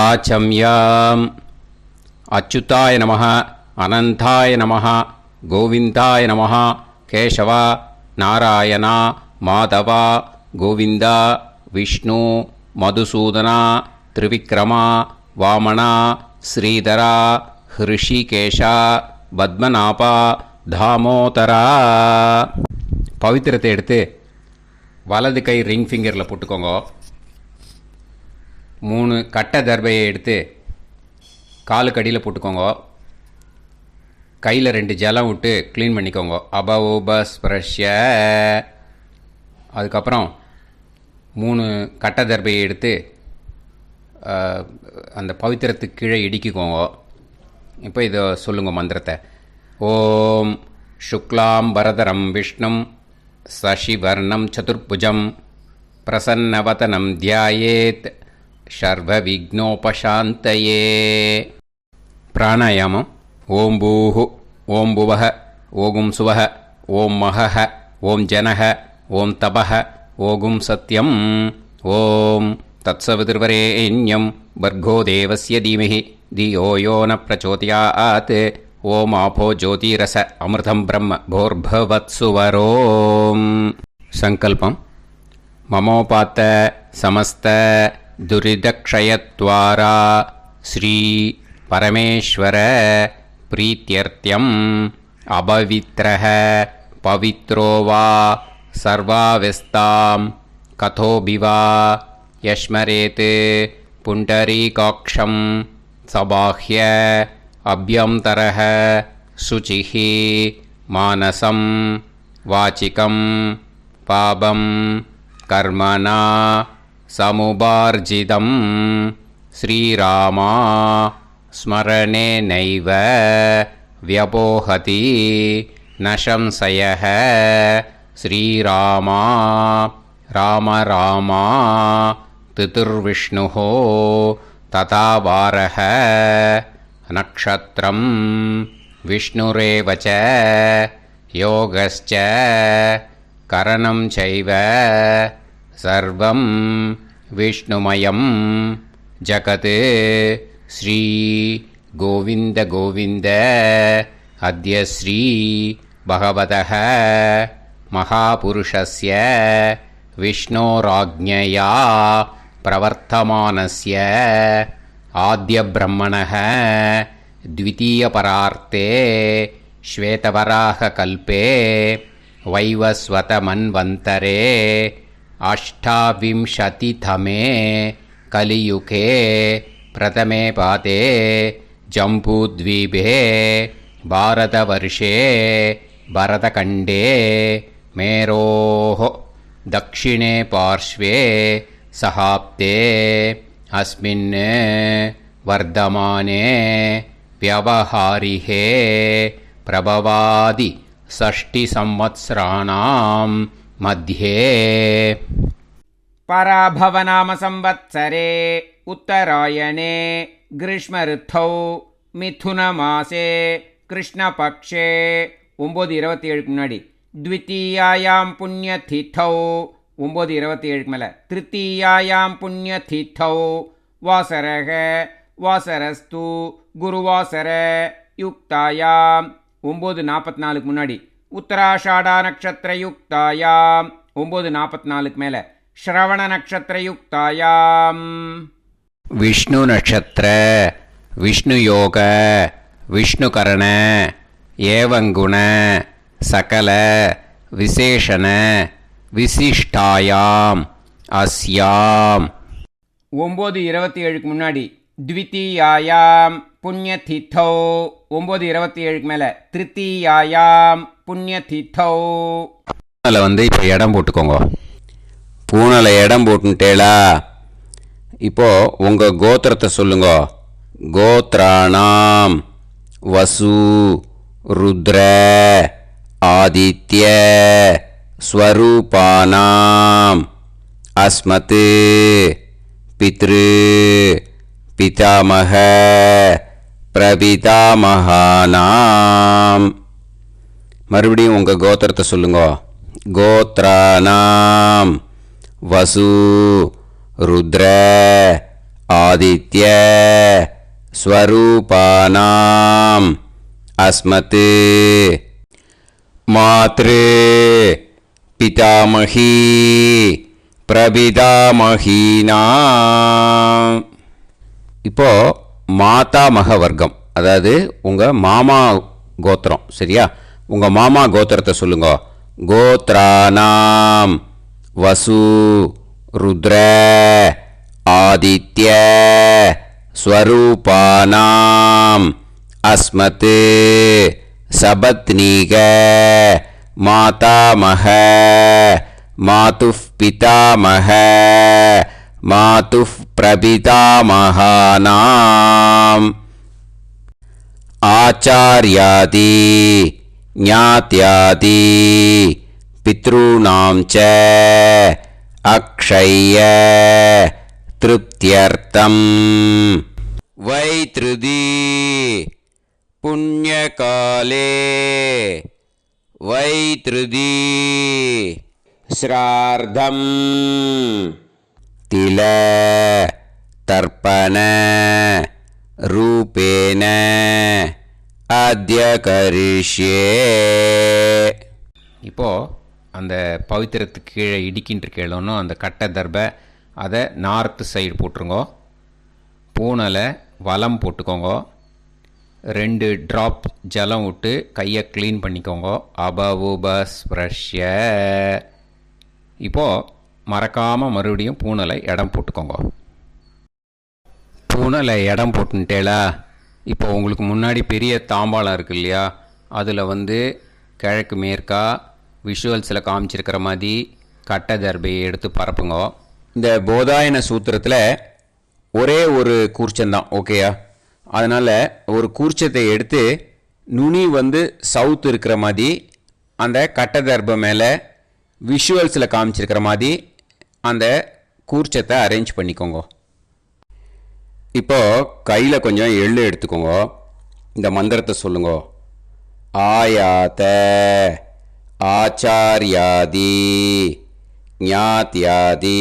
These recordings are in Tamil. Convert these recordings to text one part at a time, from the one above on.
ஆச்சம்யாம். அச்சுதாய நமः, அனந்தாய நமः, கோவிந்தாய நமः, கேசவா, நாராயணா, மாதவா, கோவிந்தா, விஷ்ணு, மதுசூதனா, திரிவிக்ரமா, வாமனா, ஸ்ரீதரா, ஹிருஷிகேஷா, பத்மநாபா, தாமோதரா. பவித்திரத்தை எடுத்து வலது கை ரிங் ஃபிங்கரில் போட்டுக்கோங்க. 3 கட்டை தர்பையை எடுத்து காலுக்கடியில் போட்டுக்கோங்க. கையில் 2 ஜலம் விட்டு க்ளீன் பண்ணிக்கோங்க. அபவோபஸ்பிரஷ்ய. அதுக்கப்புறம் 3 கட்டை தர்பையை எடுத்து அந்த பவித்திரத்துக்கு கீழே இடிக்கிக்கோங்க. இப்போ இதை சொல்லுங்கள் மந்திரத்தை. ஓம் சுக்லாம் வரதரம் விஷ்ணும் சசிவர்ணம் சதுர்புஜம் பிரசன்னவதனம் தியாயேத் சர்வ விக்னோபசாந்தயே. பிராணாயாமம். ஓம் பூஹு, ஓம் புவஹ, ஓகும் சுவஹ, ஓம் மஹஹ, ஓம் ஜனஹ, ஓம் தபஹ, ஓகும் சத்யம். ஓம் தத்சவிதுர்வரேண்யம் பர்கோ தேவஸ்ய தீமஹி தியோ யோ ந பிரச்சோதயாத். ஓம் ஆபோ ஜோதிரச அமிர்தம் பிரம்ம போர்பவத்சுவரோம். சங்கல்பம். மமோபாத்த சமஸ்த துரிதக்ஷயத்வாரா ஸ்ரீ பரமேஸ்வர பிரீத்யர்த்தியம் அபவித்ரஹ பவித்ரோ வா சர்வாவஸ்தாம் கதோபிவா யஸ்மரேத் புண்டரீகாக்ஷம் சபாஹ்ய அப்யந்தரஹ சுசிஹ மானசம் வாசிகம் பாபம் கர்மணா சமுபார்ஜிதம் ஸ்ரீராமா ஸ்மரணேனைவ வ்யபோஹதி நசம்சயஹ. ஸ்ரீராமா ராம ராமா திதிர்விஷ்ணுஹோ ததா வாரஹ. நக்ஷத்ரம் விஷ்ணுரேவச யோகஸ்ச கரணம் சைவ சர்வம் விஷ்ணுமயம் ஜகத். ஸ்ரீ கோவிந்த கோவிந்த அத்ய ஸ்ரீ பகவதः மகாபுருஷஸ்ய விஷ்ணோராஜ்ஞயா பிரவர்த்தமானஸ்ய ஆத்யப்ரஹ்மணः த்விதீயபரார்த்தே ஸ்வேதவராககல்பே வைவஸ்வதமன்வந்தரே அஷ்டாவிம்சதிதமே கலியுகே பிரதமே பாதே ஜம்பூத்வீபே பாரதவர்ஷே பரதகண்டே மேரோः தக்ஷிணே பார்ஷ்வே சஹாப்தே அஸ்மின் வர்தமானே வியவஹாரிஹே பிரபவாதி ஷஷ்டி சம்வத்சராணாம் மத்தியே. பராபவநாம சம்வத்சரே உத்தராயணே கிரீஷ்ம ருத்தௌ மிதுன மாசே கிருஷ்ணபக்ஷே 9:27 முன்னாடி த்விதீயாயாம் புண்ணியதிதௌ 9:27 மேலே திருத்தீயாயாம் புண்ணியதிதௌ வாசரக வாசரஸ்து குருவாசர யுக்தாயாம் 9:44 முன்னாடி உத்தராஷாடா நக்ஷத்திர யுக்தாயாம் 9:44 மேலே ஸ்ரவண நக்ஷத்திர யுக்தாயாம். விஷ்ணு நட்சத்திர விஷ்ணு யோக விஷ்ணுகரண ஏவங்குண சகல விசேஷண விசிஷ்டாயாம் அஸ்யாம் 9:27 முன்னாடி த்விதீயாயாம் புண்ணியதிதௌ 9:27 மேலே திருத்தீயாயாம் புண்ணியதிதௌ. பூனலை இப்போ இடம் போட்டுக்கோங்க. பூனலை இடம் போட்டுட்டேளா? இப்போது உங்கள் கோத்திரத்தை சொல்லுங்க. கோத்ராணாம் வசு ருத்ர ஆதித்ய ஸ்வரூபானாம் அஸ்மத் பித்ரு பிதாமக பிரபிதாமகானாம். மறுபடியும் உங்கள் கோத்திரத்தை சொல்லுங்க. கோத்ராணாம் வசு ருத்ர ஆதித்ய ஸ்வரூபானாம் அஸ்மத் மாத்ரு பிதாமகி பிரபிதாமகீனாம். இப்போ மாதாமக வர்க்கம், அதாவது உங்கள் மாமா கோத்திரம், சரியா? உங்கள் மாமா கோத்திரத்தை சொல்லுங்க. கோத்ரானாம் வசு ருத்ர ஆதித்ய ஸ்வரூபானாம் அஸ்மத் சபத்னீக மாதாமக மாதுஃப் பிதாமக மாதுஃப் பிரபிதாமகானாம் ஆச்சார்யாதி ஞாத்யாதி பித்ருணாம் ச அக்ஷய திருப்தியர்த்தம் வைத்ருதி புண்ணியகாலே வைத்ருதி ஸ்ரார்த்தம் தில தர்ப்பண ரூபேன அத்ய கரிஷ்யே. இப்போது அந்த பவித்திரத்துக்கு கீழே இடிக்கின்ற கீழே அந்த கட்டை தர்பை அதை நார்த்து சைடு போட்டுருங்கோ. பூனலை வலம் போட்டுக்கோங்க. 2 ட்ராப் ஜலம் விட்டு கையை க்ளீன் பண்ணிக்கோங்க. அபவுபஸ்ப்ரஷ்ய. இப்போது மறக்காமல் மறுபடியும் பூனலை இடம் போட்டுக்கோங்க. பூனலை இடம் போட்டுட்டேலா. இப்போ உங்களுக்கு முன்னாடி பெரிய தாம்பாளம் இருக்கு இல்லையா, அதில் கிழக்கு மேற்கா விஷுவல்ஸில் காமிச்சிருக்கிற மாதிரி கட்டை தர்பையை எடுத்து பரப்புங்க. இந்த போதாயன சூத்திரத்தில் ஒரே ஒரு கூர்ச்சந்தான், ஓகேயா? அதனால் ஒரு கூர்ச்சத்தை எடுத்து நுனி சவுத் இருக்கிற மாதிரி அந்த கட்டை தர்பை மேலே விஷுவல்ஸில் காமிச்சிருக்கிற மாதிரி அந்த கூர்ச்சத்தை அரேஞ்ச் பண்ணிக்கோங்க. இப்போது கையில் கொஞ்சம் எள்ளு எடுத்துக்கோங்க. இந்த மந்திரத்தை சொல்லுங்க. ஆயாத ஆச்சார்யாதி ஞாத்யாதி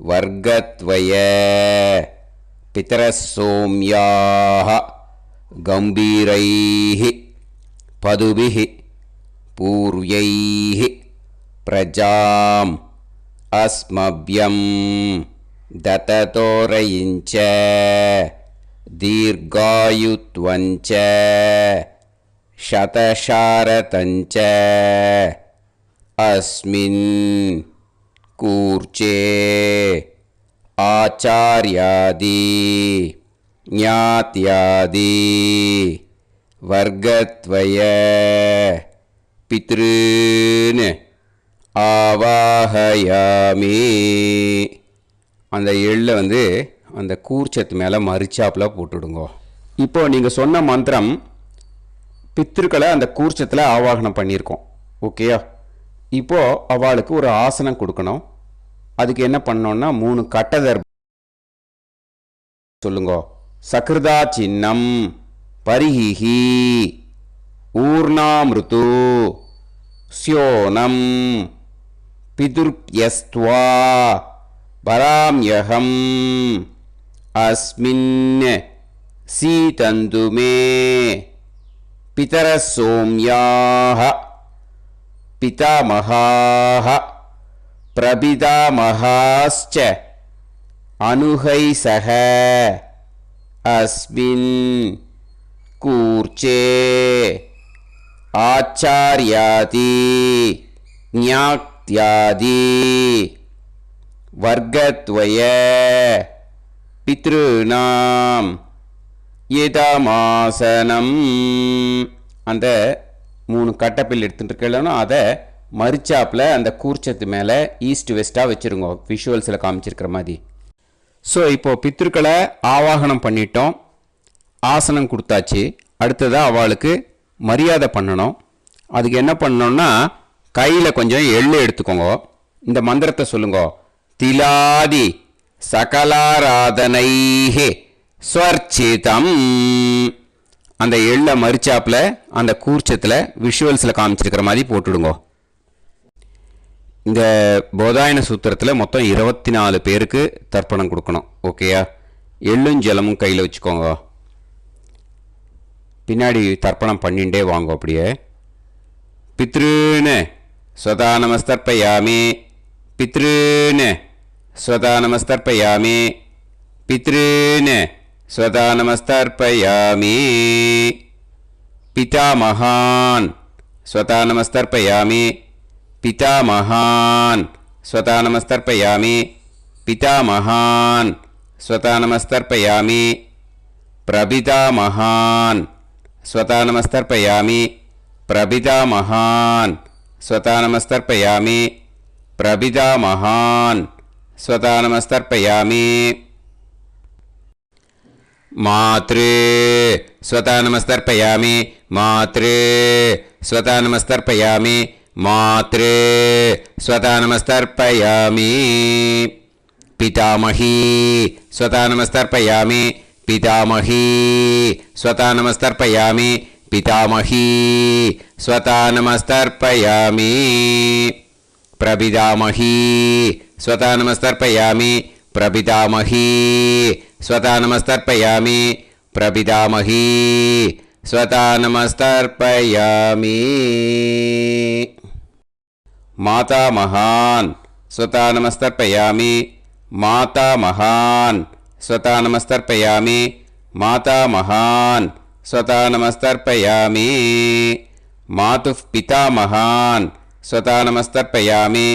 வர்கத்வய பிதரசோம்யாஹ கம்பீரைஹி பதுபிஹி பூர்வைஹி பிரஜாம் அஸ்மப்யம் தததோரயிஞ்ச தீர்காயுத்வஞ்ச சதசாரதஞ்ச அஸ்மின் கூர்ச்சே ஆச்சார்யாதி ஞாத்யாதி வர்கத்வய பித்ருன் ஆவாஹயாமி. அந்த எள்ளை அந்த கூர்ச்சத்து மேலே மரிச்சாப்பில் போட்டுடுங்க. இப்போது நீங்கள் சொன்ன மந்திரம் பித்ருக்களை அந்த கூர்ச்சத்தில் ஆவாகனம் பண்ணியிருக்கோம், ஓகேயா? இப்போது அவளுக்கு ஒரு ஆசனம் கொடுக்கணும். அதுக்கு என்ன பண்ணோன்னா 3 கட்டதர் சொல்லுங்க. சக்ருதா சின்னம் பரிஹி ஊர்ணாமிருத்து ஸ்யோனம் பிதுர்யஸ்த்வா பராம்யகம் அஸ்மின் சீதந்து மே பிதரசோம்யாஹ பிதாமகாஹ பிரபிதாமகாஸ்ச அனுகைசஹ அஸ்மின் கூர்ச்சே ஆச்சார்யாதி ஞாத்யாதி வர்கத்வய பித்ருநாம் இதமாசனம். அந்த 3 கட்டப்பில் எடுத்துகிட்டு இருக்கலன்னா அதை மரிச்சாப்பில் அந்த கூர்ச்சத்து மேலே ஈஸ்ட் வெஸ்ட்டாக வச்சுருங்க, விஷுவல்ஸில் காமிச்சிருக்கிற மாதிரி. ஸோ இப்போது பித்ருக்களை ஆவாகனம் பண்ணிட்டோம், ஆசனம் கொடுத்தாச்சு. அடுத்ததாக அவளுக்கு மரியாதை பண்ணணும். அதுக்கு என்ன பண்ணணும்னா கையில் கொஞ்சம் எள்ளு எடுத்துக்கோங்க. இந்த மந்திரத்தை சொல்லுங்க. திலாதி சகலாராதனைஹே ஸ்வர்ச்சிதம். அந்த எள்ளை மரிச்சாப்பில் அந்த கூர்ச்சத்தில் விஷுவல்ஸில் காமிச்சிருக்கிற மாதிரி போட்டுடுங்க. இந்த போதாயன சூத்திரத்தில் மொத்தம் 24 பேருக்கு தர்ப்பணம் கொடுக்கணும். ஓகேயா? எள்ளும் ஜலமும் கையில் வச்சுக்கோங்க. பின்னாடி தர்ப்பணம் பண்ணிண்டே வாங்க. அப்படியே பித்ருன்னு ஸ்வதா நமஸ்தர்ப்பயாமி, பித்ருன்னு ஸ்வதா நமஸ்தர்ப்பயாமி, பித்ருன்னு ஸ்வதா நமஸ்தர்ப்பயாமி, பிதாமகான் ஸ்வதா நமஸ்தர்ப்பயாமி, पितामहान् स्वता नमस्तर्पयामि, पितामहान् स्वता नमस्तर्पयामि, प्रपितामहान् स्वता नमस्तर्पयामि, प्रपितामहान् स्वता नमस्तर्पयामि, प्रपितामहान् स्वता नमस्तर्पयामि, मातृ स्वता नमस्तर्पयामि, मातृ स्वता नमस्तर्पयामि, मातृ स्वता नमस्तर्पयामि, पितामही स्वता नमस्तर्पयामि, पितामही स्वता नमस्तर्पयामि, पितामही स्वता नमस्तर्पयामि, प्रपितामही स्वता नमस्तर्पयामि, प्रपितामही स्वता नमस्तर्पयामि, प्रपितामही स्वता नमस्तर्पयामि, मातामहान् स्वता नमस्तर्पयामि, मातामहान् स्वता नमस्तर्पयामि, मातामहान् स्वता नमस्तर्पयामि, मातुः पितामहान् स्वता नमस्तर्पयामि,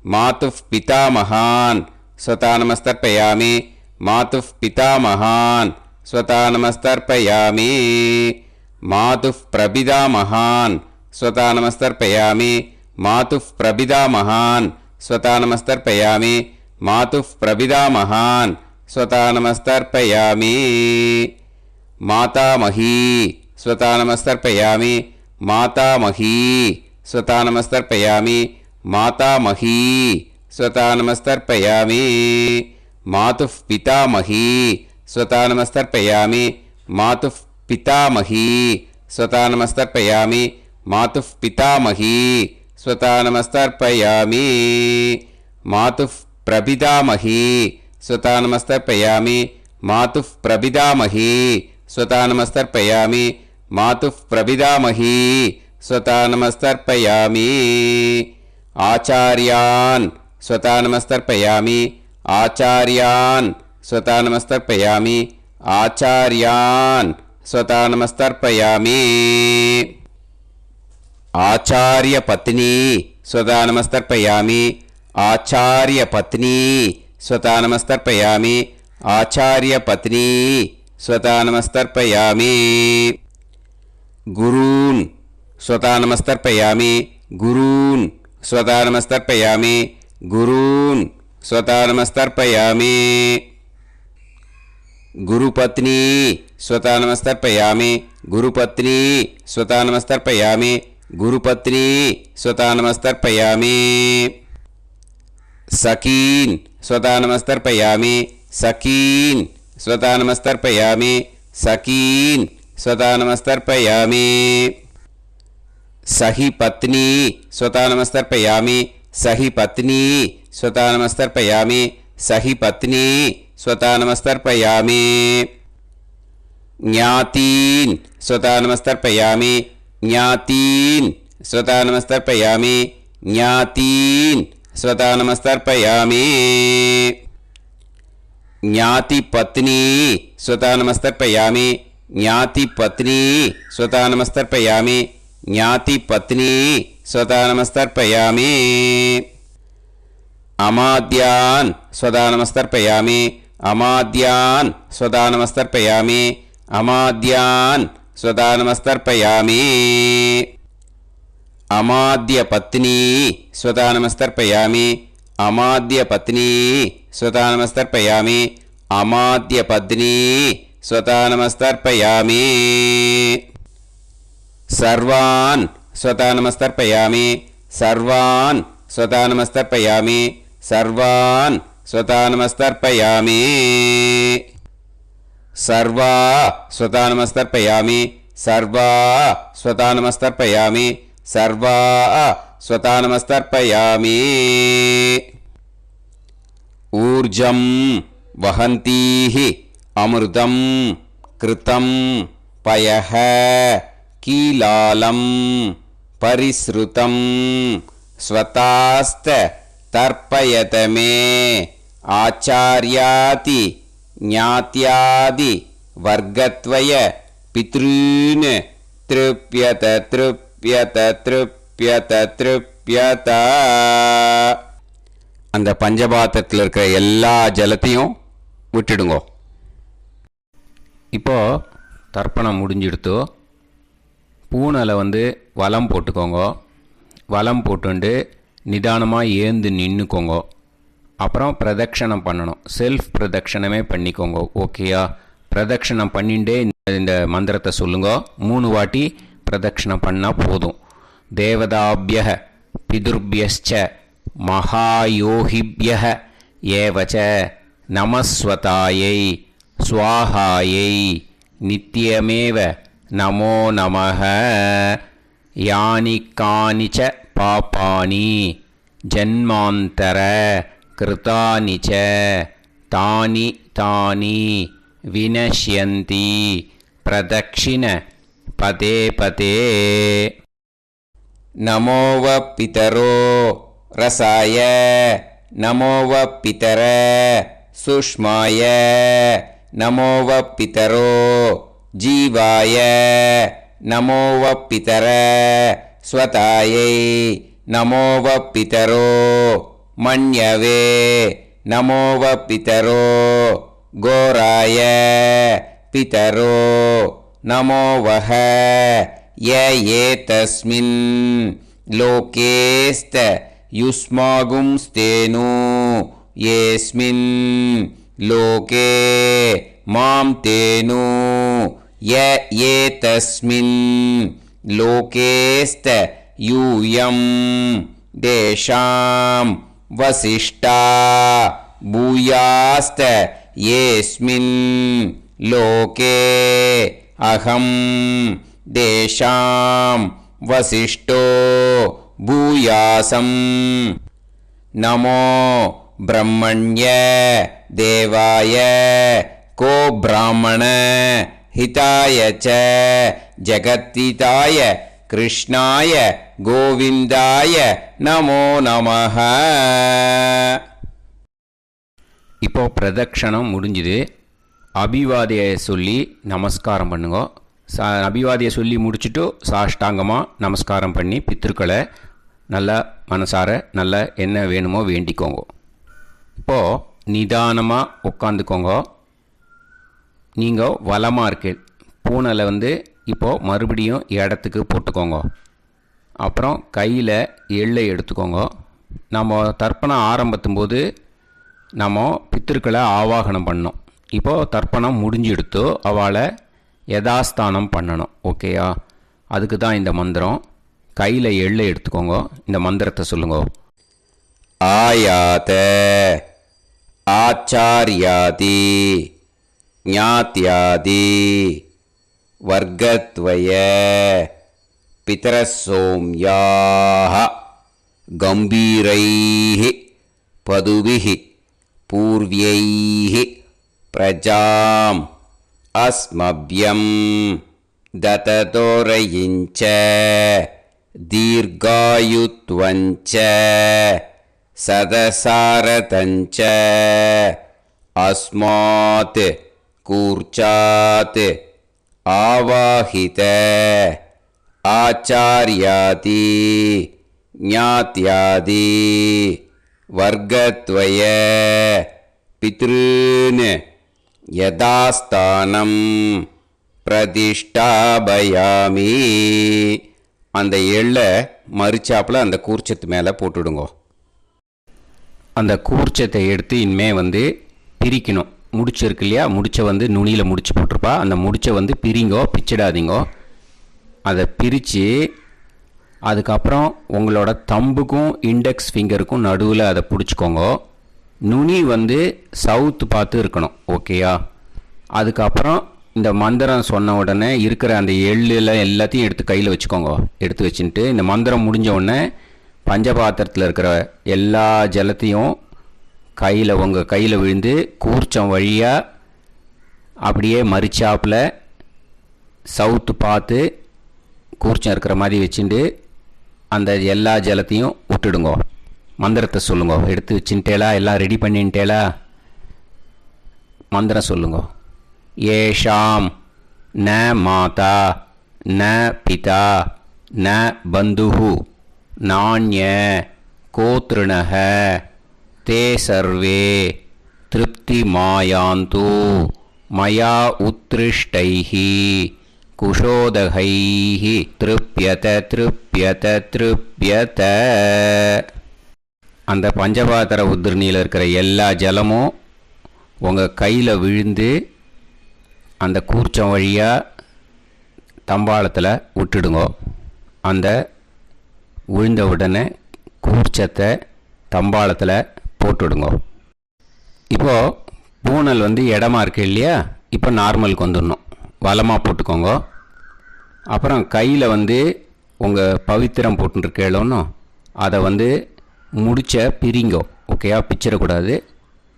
मातुः पितामहान् स्वता नमस्तर्पयामि, मातुः पितामहान् स्वता नमस्तर्पयामि, मातुः प्रपितामहान् स्वता नमस्तर्पयामि, मातुः प्रपितामहान् स्वता नमस्तर्पयामि, मातुः प्रपितामहान् स्वता नमस्तर्पयामि, मातामही स्वता नमस्तर्पयामि, मातामही स्वता नमस्तर्पयामि, मातामही स्वता नमस्तर्पयामि, मातुः पितामही स्वता नमस्तर्पयामि, मातुः पितामही स्वता नमस्तर्पयामि, मातुः पितामही स्वता नमस्तर्पयामि, मातुः प्रपितामही स्वता नमस्तर्पयामि, मातुः प्रपितामही स्वता नमस्तर्पयामि, मातुः प्रपितामही स्वता नमस्तर्पयामि, आचार्यान् स्वता नमस्तर्पयामि, आचार्यान् स्वता नमस्तर्पयामि, आचार्यान् स्वता नमस्तर्पयामि, आचार्यपत्नी स्वता नमस्तर्पयामि, आचार्यपत्नी स्वता नमस्तर्पयामि, आचार्यपत्नी स्वता नमस्तर्पयामि, गुरून् स्वता नमस्तर्पयामि, गुरून् स्वता नमस्तर्पयामि, गुरून् स्वता नमस्तर्पयामि, गुरुपत्नी स्वता नमस्तर्पयामि, गुरुपत्नी स्वता नमस्तर्पयामि, गुरुपत्नी स्वता नमस्तर्पयामि, सखीन् स्वता नमस्तर्पयामि, सखीन् स्वता नमस्तर्पयामि, सखीन् स्वता नमस्तर्पयामि, सही पत्नी स्वता नमस्तर्पयामि, सही पत्नी स्वता नमस्तर्पयामि, सही पत्नी स्वता नमस्तर्पयामि, ज्ञातीन् स्वता नमस्तर्पयामि, ज्ञातीन् स्वता नमस्तर्पयामि, ज्ञातीन् स्वता नमस्तर्पयामि, ज्ञातिपत्नी स्वता नमस्तर्पयामि, ज्ञातिपत्नी स्वता नमस्तर्पयामि, ज्ञातिपत्नी स्वता नमस्तर्पयामि, अमाद्यान् स्वता नमस्तर्पयामि, अमाद्यान् स्वता नमस्तर्पयामि, अमाद्यान् स्वता नमस्तर्पयामि, अमाद्यपत्नी स्वता नमस्तर्पयामि, अमाद्यपत्नी स्वता नमस्तर्पयामि, अमाद्यपत्नी स्वता नमस्तर्पयामि, सर्वान् स्वता नमस्तर्पयामि, सर्वान् स्वता नमस्तर्पयामि, सर्वान् स्वता नमस्तर्पयामि, सर्वा स्वता नमस्तर्पयामि, सर्वा स्वता नमस्तर्पयामि, सर्वा स्वतानमस्तर्पयामि ऊर्जं वहन्तीः अमृतं कृतं पयः कीलालं परिसृतं स्वतास्त तर्पयत मे आचार्याति ज्ञात्यादि वर्गत्वय पितॄन् तृप्यत तृप्यत तृप्यत तृप्यत. அந்த பஞ்சபாத்திரத்தில் இருக்கிற எல்லா ஜலத்தையும் விட்டுடுங்கோ. இப்போது தர்ப்பணம் முடிஞ்சிடுத்தோ பூனலை வலம் போட்டுக்கோங்க. வலம் போட்டுண்டு நிதானமாக ஏந்து நின்றுக்கோங்க. அப்புறம் பிரதட்சணம் பண்ணணும். செல்ஃப் பிரதட்சணமே பண்ணிக்கோங்க. ஓகேயா? பிரதட்சணம் பண்ணிண்டே இந்த மந்திரத்தை சொல்லுங்க. 3 வாட்டி பிரதட்சணம் பண்ணால் போதும். தேவதாபிய பிதுர்பியச்ச மகாயோகிபிய ஏவச்ச நமஸ்வதாயை ஸ்வாஹாயை நித்யமேவ நமோ நமஹ. யானி கானிச்ச பாபானி ஜன்மாந்தர கிருதானி ச தானி தானி வினஷ்யந்தி பிரதக்ஷிண பதே பதே. நமோ வ பிதரோ ரசாய நமோ வ பிதர சுஷ்மாய நமோ வ பிதரோ ஜீவாய நமோ வ பிதர ஸ்வதாயை நமோ வ பிதரோ மன்யவே நமோ வ பிதரோ கோராய பிதரோ நமோ வஹ ய ஏதஸ்மின் லோகேஸ்த யுஸ்மாகும்ஸ்தேனு ஏஸ்மின் லோகே மாம் தேனு ய ஏதஸ்மின் லோகேஸ்த யூயம் தேஷாம் வசிஷ்டா பூயாஸ்த ஏஸ்மின் லோகே அகம் தேஷாம் வசிஷ்டோ பூயாசம். நமோ பிரம்மண்ய தேவாய கோ பிராமண ஹிதாய ச ஜகத்ஹிதாய கிருஷ்ணாய கோவிந்தாய நமோ நமஹ. இப்போ பிரதட்சணம் முடிஞ்சுது. அபிவாதியை சொல்லி நமஸ்காரம் பண்ணுங்க. அபிவாதியை சொல்லி முடிச்சுட்டு சாஷ்டாங்கமாக நமஸ்காரம் பண்ணி பித்ருக்களை நல்லா மனசார நல்லா என்ன வேணுமோ வேண்டிக்கோங்க. இப்போது நிதானமாக உட்காந்துக்கோங்க. நீங்கள் வலமாக இருக்கு பூனலை இப்போது மறுபடியும் இடத்துக்கு போட்டுக்கோங்க. அப்புறம் கையில் எள்ளை எடுத்துக்கோங்க. நம்ம தர்ப்பணம் ஆரம்பத்தும் போது நம்ம பித்திருக்களை ஆவாகனம் பண்ணோம். இப்போது தர்ப்பணம் முடிஞ்செடுத்தோ அவளை யதாஸ்தானம் பண்ணணும். ஓகேயா? அதுக்கு தான் இந்த மந்திரம். கையில் எள்ளை எடுத்துக்கோங்க. இந்த மந்திரத்தை சொல்லுங்க. ஆயாத ஆச்சாரியாதி ஞாத்யாதி வர்க்கத்வய பிதரசோம்யாஹ கம்பீரைஹி பதுபிஹி பூர்வ்யைஹி பிரஜாம் அஸ்மப்யம் தததோரயிஞ்ச தீர்காயுத்வஞ்ச சதசாரதஞ்ச அஸ்மாத் கூர்ச்சாத் ஆவாஹித ஆச்சார்யாதி ஞாத்யாதி வர்க்கத்வய பித்ருன் யதாஸ்தானம் பிரதிஷ்டாபயாமி. அந்த எள்ளை மறிச்சாப்பில் அந்த கூர்ச்சத்து மேலே போட்டுடுங்கோ. அந்த கூர்ச்சத்தை எடுத்து இனிமே பிரிக்கணும். முடிச்சு இருக்கு இல்லையா? முடிச்சை நுனியில் முடிச்சு போட்டிருப்பா. அந்த முடிச்சை பிரிங்கோ, பிச்சிடாதீங்கோ. அதை பிரித்து அதுக்கப்புறம் உங்களோட தம்புக்கும் இண்டெக்ஸ் ஃபிங்கருக்கும் நடுவில் அதை பிடிச்சிக்கோங்க. நுனி சவுத்து பார்த்து இருக்கணும். ஓகேயா? அதுக்கப்புறம் இந்த மந்திரம் சொன்ன உடனே இருக்கிற அந்த எள்ளில் எல்லாத்தையும் எடுத்து கையில் வச்சுக்கோங்க. எடுத்து வச்சுட்டு இந்த மந்திரம் முடிஞ்ச உடனே பஞ்சபாத்திரத்தில் இருக்கிற எல்லா ஜலத்தையும் உங்கள் கையில் விழுந்து கூர்ச்சம் வழியாக அப்படியே மறிச்சாப்பில் சவுத்து பார்த்து கூர்ச்சம் இருக்கிற மாதிரி வச்சுட்டு அந்த எல்லா ஜலத்தையும் விட்டுடுங்க. மந்திரத்தை சொல்லுங்க. எடுத்து வச்சுட்டேலா? எல்லாம் ரெடி பண்ணிட்டேலா? மந்திரம் சொல்லுங்க. ஏஷாம் ந மாதா ந பிதா ந பந்துஹு நாண்ய கோத்ருணஹ தே சர்வே திருப்தி மாயாந்து மயா உத்ருஷ்டைஹி குஷோதகைஹி திருப்யத திருப்யத திருப்யத. அந்த பஞ்சபாத்திர உதிரணியில் இருக்கிற எல்லா ஜலமும் உங்கள் கையில் விழுந்து அந்த கூர்ச்சம் வழியாக தம்பாளத்தில் விட்டுடுங்க. அந்த விழுந்த உடனே கூர்ச்சத்தை தம்பாளத்தில் போட்டுடுங்க. இப்போது பூனல் இடமா இருக்கு இல்லையா? இப்போ நார்மலுக்கு வந்துடணும். வலமாக போட்டுக்கோங்க. அப்புறம் கையில் உங்கள் பவித்திரம் போட்டுருக்கேளோன்னு அதை முடிச்ச பிரிங்கோ. ஓகேயா? பிச்சிடக்கூடாது.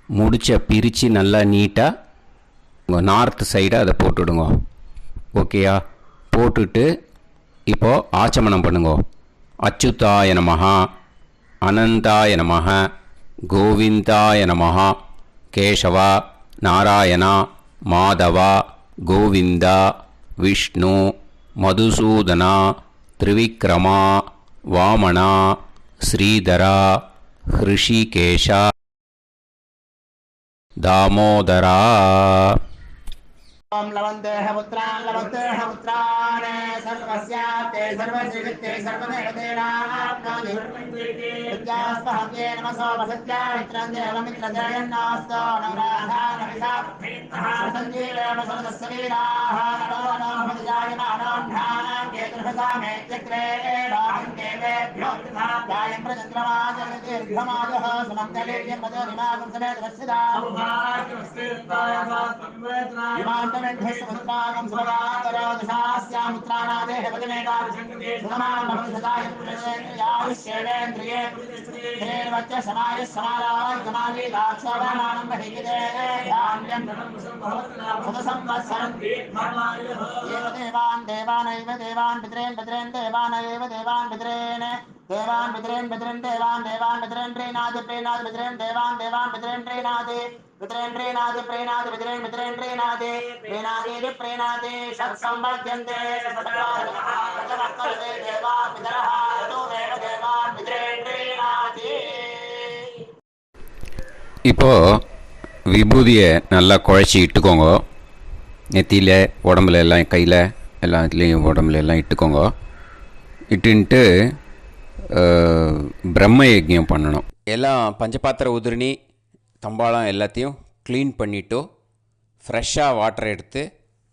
முடிச்ச பிரித்து நல்லா நீட்டாக உங்கள் நார்த் சைடை அதை போட்டுவிடுங்க. ஓகேயா? போட்டுட்டு இப்போது ஆச்சமனம் பண்ணுங்க. அச்சுதாய நமஹ, அனந்தாய நமஹ, கோவிந்தாய நமஹ, கேசவா, நாராயணா, மாதவா, கோவிந்தா, விஷ்ணு, மதுசூதனா, திரிவிக்ரமா, வாமனா, ஸ்ரீதரா, ஹிருஷிகேஷா, தாமோதரா. ओम लवन्तेह पुत्रान् सर्वस्याप्ते सर्वसिद्धिते सर्वदेवतेनाप्नोति विद्यास्पहते नमसो वसत्या मित्रं देवमित्रजयन्नास्तो नवराधानविषाभीतः सञ्जीवेम सर्वस्वीराः नमो नमः जायमानोऽन्धानां केतुर्भसामेत्यग्रे राहं देवेभ्यो जायं प्रचन्द्रमाजगदीर्घमाजः सुमङ्गलीर्यं मदोनिमागं समेत वत्सदा विमानमेध्यस्वत्रागं सुभगान्तरोदशास्यामुत्राणादेः पतिमेकाभिषङ्कृते सुधमान् भवसदाय पुरुषेन्द्रियाविश्येवेन्द्रिये हेर्वच्च समायः समाराय कमाली दाक्षोभमानं महिगिदे धान्यं सुदसंवत्सरं एव देवान् पितरेन् देवानैव देवान् पितरेन् प्रीणाति पितरेन् देवान् पितरेन् प्रीणाति प्रीणाति षट्संवर्ध्यन्ते देवा पितरः देवान् पितरेन् प्रीणाति. இப்போது விபூதியை நல்லா குழச்சி இட்டுக்கோங்க. நெத்தியில், உடம்புல எல்லாம், கையில் எல்லாத்துலேயும் உடம்புல எல்லாம் இட்டுக்கோங்க. இட்டுன்ட்டு பிரம்ம யஜ்ஞம் பண்ணணும். எல்லாம் பஞ்சபாத்திர உதிரணி தம்பாளம் எல்லாத்தையும் க்ளீன் பண்ணிவிட்டு ஃப்ரெஷ்ஷாக வாட்டர் எடுத்து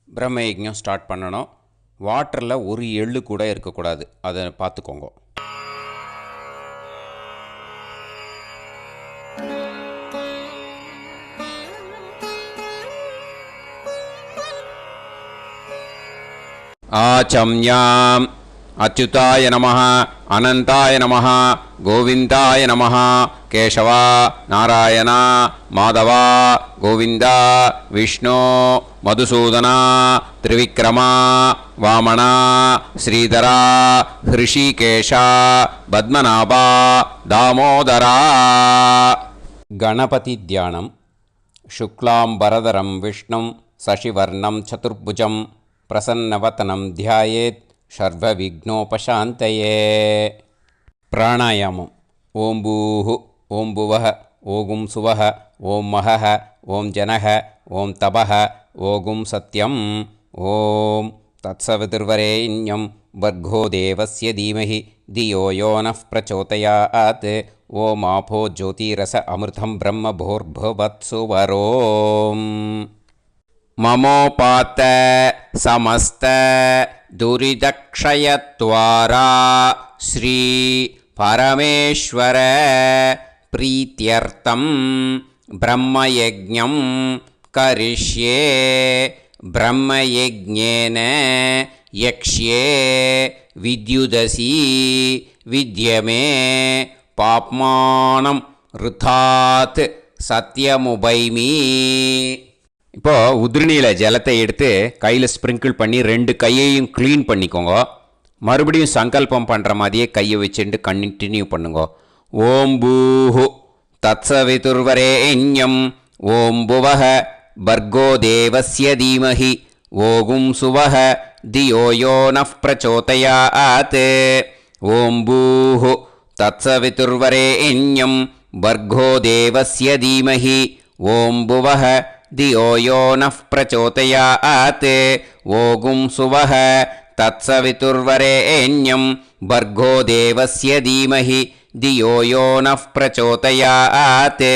பிரம்ம யஜ்ஞம் ஸ்டார்ட் பண்ணணும். வாட்டரில் ஒரு எள்ளு கூட இருக்கக்கூடாது. அதை பார்த்துக்கோங்க. ஆச்சம்யாம் அச்சுதாய நமஹ, அனந்தாய நமஹ, கோவிந்தாய நமஹ, கேசவா, நாராயணா, மாதவா, கோவிந்தா, விஷ்ணு, மதுசூதனா, திரிவிக்ரமா, வாமனா, ஸ்ரீதரா, ஹிருஷிகேஷா, பத்மநாபா, தாமோதரா. கணபதி தியானம். சுக்லாம்பரதரம் விஷ்ணும் சசிவர்ணம் சதுர்புஜம் பிரசன்னவதனம் தியாயேத் சர்வவிக்னோபசாந்தயே. பிராணாயாமம். ஓம் பூஹு, ஓம் புவஹ, ஓகும் சுவஹ, ஓம் மஹஹ, ஓம் ஜனஹ, ஓம் தபஹ, ஓகும் சத்யம். ஓம் தத்சவிதுர்வரேண்யம் வர்கோ தேவஸ்ய தீமஹி தியோ யோ நः பிரச்சோதயாத். ஓம் ஆபோ ஜோதிரச அமிர்தம் பிரம்ம போர்பவத்சு வரோம். மமோபாத்த சமஸ்த துரிதக்ஷயத்வாரா ஸ்ரீ பரமேஸ்வர பிரீத்யர்த்தம் பிரம்மயஜ்ஞம் கரிஷ்யே. பிரம்மயஜ்ஞேன யக்ஷ்யே வித்யுதசி வித்யமே பாப்மானம் ருதாத் சத்யமுபைமி. இப்போ உதிரணியில் ஜலத்தை எடுத்து கையில் ஸ்ப்ரிங்கிள் பண்ணி 2 கையையும் க்ளீன் பண்ணிக்கோங்க. மறுபடியும் சங்கல்பம் பண்ணுற மாதிரியே கையை வச்சுட்டு கண்டினியூ பண்ணுங்க. ஓம் பூஹு தத்சவிதுர்வரேண்யம் ஓம் புவஹ பர்கோ தேவஸ்ய தீமஹி ஓகும் சுவஹ தியோ யோ நஃப் பிரச்சோதயாத். ஓம் பூஹு தத்சவிதுர்வரேண்யம் பர்கோ தேவஸ்ய தீமஹி ஓம் புவஹ தியோ யோ நஃப் பிரச்சோதயாத். ஓகும் சுவஹ தத்சவிதுர்வரேண்யம் பர்கோ தேவஸ்ய தீமஹி தியோ யோ நஃப் பிரச்சோதயாத்.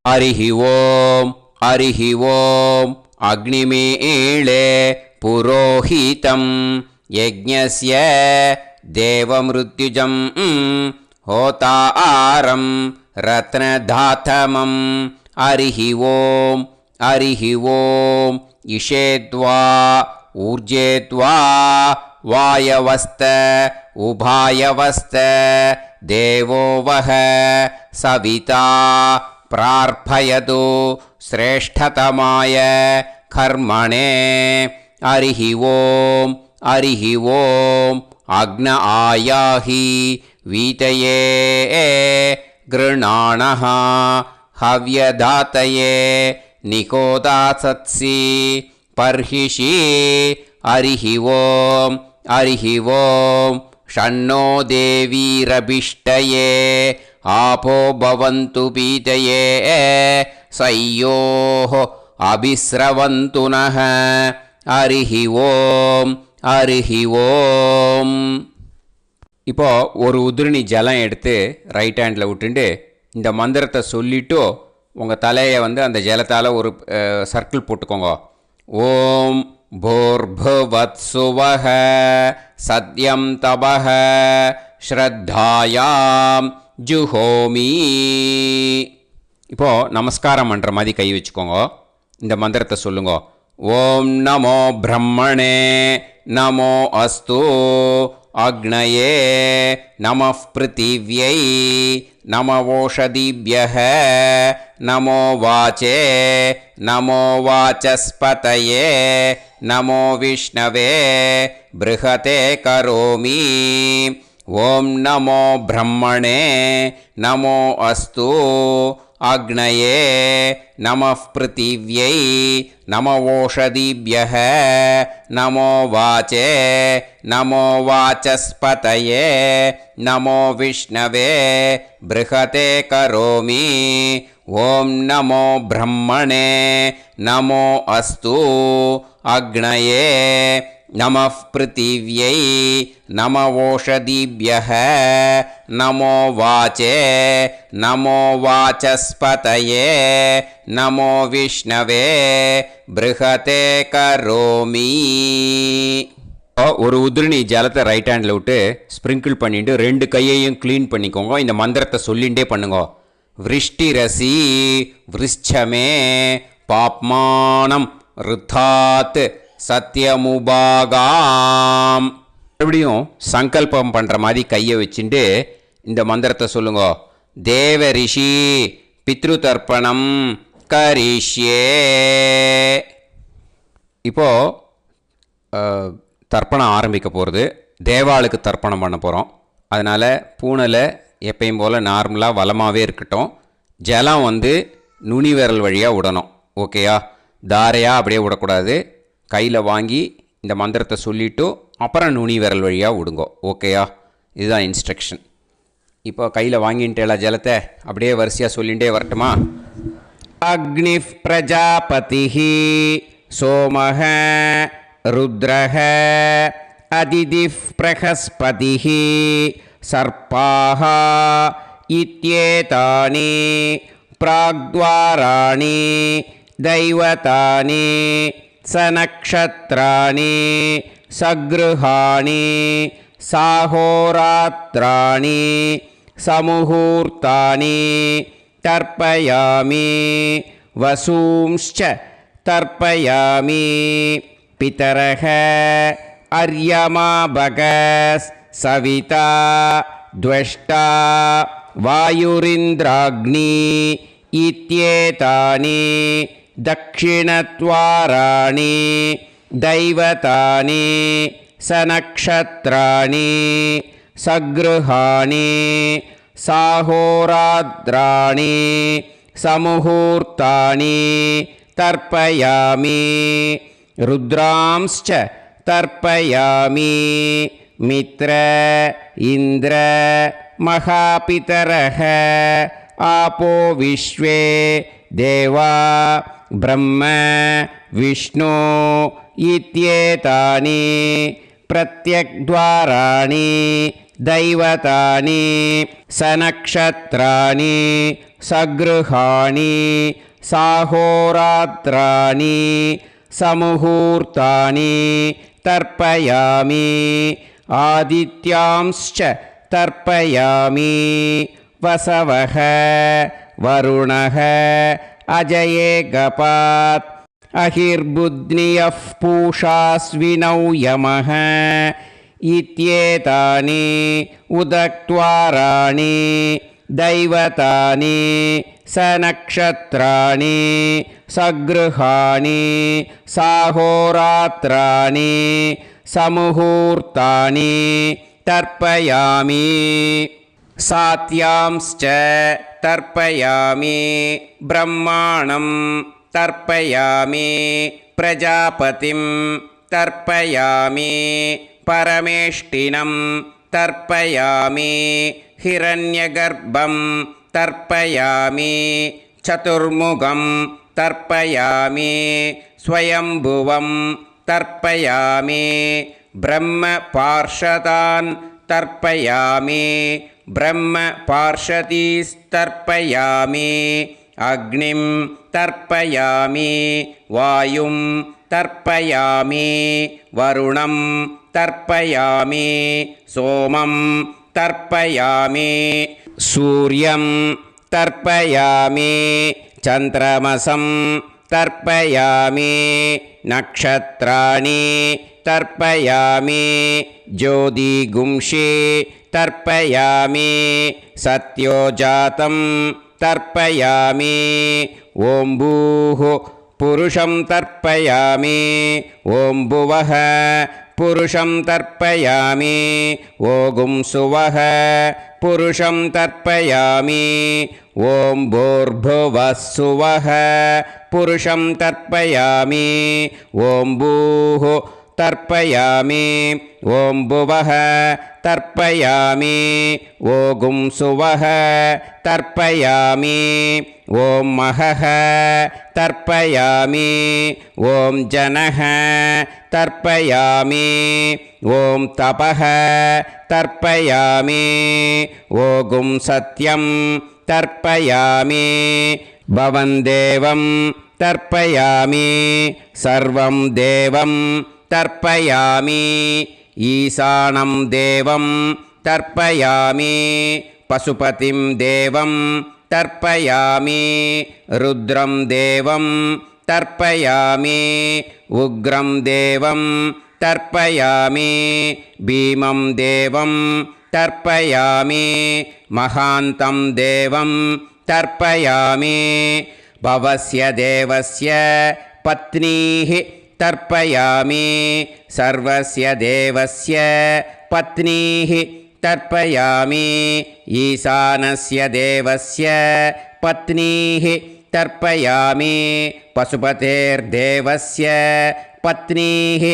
ஹரிஹி ஓம் ஹரிஹி ஓம் அக்னிமீளே புரோஹிதம் யஜ்ஞஸ்ய தேவமிருத்யுஜம் ஹோதாரம் ரத்னதாதமம். ஹரிஹி ஓம் ஹரிஹி ஓம் இஷேத்வா ஊர்ஜேத்வா வாயவஸ்த உபாயவஸ்த தேவோ வஹ சவிதா பிரார்ப்பயது ஸ்ரேஷ்டதமாய கர்மணே. ஹரிஹி ஓம் ஹரிஹி ஓம் அக்ன ஆயாஹி வீதயே கிருணாணஹ ஹவ்யதாத்தயே நிகோதாசத்சி பர்ஹிஷி. ஹரிஹி ஓம் ஹரிஹி ஓம் ஷண்ணோ தேவீரபிஷ்டயே ஆபோ பவந்து பீதயே சய்யோஹ அபிஸ்ரவந்து நஹ. ஹரிஹி ஓம் ஹரிஹி ஓம். இப்போ ஒரு உதிரணி ஜலம் எடுத்து ரைட் ஹேண்டில் விட்டுண்டு இந்த மந்திரத்தை சொல்லிவிட்டு உங்கள் தலையை அந்த ஜலத்தால் ஒரு சர்க்கிள் போட்டுக்கோங்க. ஓம் பூர்புவத்சுவஹ சத்யம் தபஹ ஸ்ரத்தாயாம் ஜுஹோமி. இப்போது நமஸ்காரம் பண்ணுற மாதிரி கை வச்சுக்கோங்க. இந்த மந்திரத்தை சொல்லுங்க. ஓம் நமோ பிரம்மணே நமோ அஸ்து அக்னயே நமः பிருத்திவ்யை நமவோஷதிभ्यः நமோ வாச்சே நமோ வாசஸ்பதயே நமோ விஷ்ணவே ப்ருஹதே கரோமி. ஓம் நமோ பிரம்மணே நமோ அஸ்து அக்னயே நமः பிருத்திவ்யை நமவோஷதிभ्यः நமோ வாச்சே நமோ வாசஸ்பதயே நமோ விஷ்ணவே ப்ருஹதே கரோமி. ஓம் நமோ பிரம்மணே நமோ அஸ்து அக்னயே நமः பிருத்திவ்யை நமவோஷதிभ्यः நமோ வாச்சே நமோ வாசஸ்பதயே நமோ விஷ்ணவே ப்ருஹதே கரோமி. ஒரு உதிரணி ஜலத்தை ரைட் ஹேண்டில் விட்டு ஸ்ப்ரிங்கிள் பண்ணிட்டு 2 கையையும் க்ளீன் பண்ணிக்கோங்க. இந்த மந்திரத்தை சொல்லிகிட்டே பண்ணுங்க. விருஷ்டிரசி விருஷ்சமே பாப்மானம் ருத்தாத் சத்யமுபாகாம். மறுபடியும் சங்கல்பம் பண்ணுற மாதிரி கையை வச்சுட்டு இந்த மந்திரத்தை சொல்லுங்க. தேவ ரிஷி பித்ரு தர்ப்பணம் கரிஷ்யே. இப்போது தர்ப்பணம் ஆரம்பிக்க போகிறது. தேவாளுக்கு தர்ப்பணம் பண்ண போகிறோம். அதனால் பூனலை எப்பயும் போல் நார்மலாக வளமாகவே இருக்கட்டும். ஜலம் நுனி விரல் வழியாக விடணும். ஓகேயா? தாரையாக அப்படியே விடக்கூடாது. கையில் வாங்கி இந்த மந்திரத்தை சொல்லிவிட்டு அப்புறம் நுனி விரல் வழியாக விடுங்கோ. ஓகேயா? இதுதான் இன்ஸ்ட்ரக்ஷன். இப்போ கையில் வாங்கிட்டேல ஜலத்தை அப்படியே வரிசையாக சொல்லிகிட்டே வரட்டுமா? அக்னிஃப் பிரஜாபதிஹி சோமஹ ருத்ரஹ அதிதிஃப் பிரகஸ்பதிஹி சர்ப்பாஹ இத்யேதானி பிராக்த்வாராணி தைவதானி சநக்ஷத்ராணி சக்ருஹாணி சாஹோராத்ராணி சமுஹூர்த்தானி தர்ப்பயாமி வசூம்ச்ச தர்ப்பயாமி पितरः अर्यमाभगस् सविता द्वष्टा वायुरिन्द्राग्नी इत्येतानि दक्षिणद्वाराणि दैवतानि सनक्षत्राणि सगृहाणि साहोराद्राणि समुहूर्तानि तर्पयामि रुद्रांश्च तर्पयामि मित्र इन्द्र महापितरः आपो विश्वे देवा ब्रह्म विष्णु इत्येतानि प्रत्यग्द्वाराणि दैवतानि सनक्षत्राणि सगृहाणि साहोरात्राणि समुहूर्तानि तर्पयामि आदित्यांश्च तर्पयामि वसवः वरुणः अजयेगपात् अहिर्बुध्नियः पूषास्विनौ यमः इत्येतानि उदक्त्वाराणि दैवतानि सनक्षत्राणि सगृहाणि साहोरात्राणि समुहूर्तानि तर्पयामि सात्यांश्च तर्पयामि ब्रह्माणं तर्पयामि प्रजापतिं तर्पयामि परमेष्टिनं तर्पयामि हिरण्यगर्भं तर्पयामि चतुर्मुखं तर्पयामि स्वयंभुवं तर्पयामि ब्रह्मपार्षदान् तर्पयामि ब्रह्मपार्षदीस्तर्पयामि अग्निं तर्पयामि वायुं तर्पयामि वरुणं तर्पयामि सोमं तर्पयामि सूर्यं तर्पयामि चन्द्रमसं तर्पयामि नक्षत्राणि तर्पयामि ज्योतिगुंषि तर्पयामि सत्योजातं तर्पयामि ॐ भूः पुरुषं तर्पयामि ॐ भुवः पुरुषं तर्पयामि ॐ सुवः पुरुषं तर्पयामि ॐ भूर्भुवः सुवः पुरुषं तर्पयामि ॐ भूः तर्पयामि ॐ भुवः तर्पयामि ॐ सुवः तर्पयामि ॐ महः तर्पयामि ॐ जनः तर्पयामि ॐ तपः तर्पयामि ॐ सत्यं तर्पयामि भवं देवं तर्पयामि सर्वं देवं तर्पयामि ईशानं देवं तर्पयामि पशुपतिं देवं तर्पयामि रुद्रं देवं तर्पयामि उग्रं देवं तर्पयामि भीमं देवं तर्पयामि महान्तं देवं तर्पयामि भवस्य देवस्य पत्नीः तर्पयामि सर्वस्य देवस्य पत्नीः तर्पयामि ईशानस्य देवस्य पत्नीः तर्पयामि पशुपतेर्देवस्य पत्नीः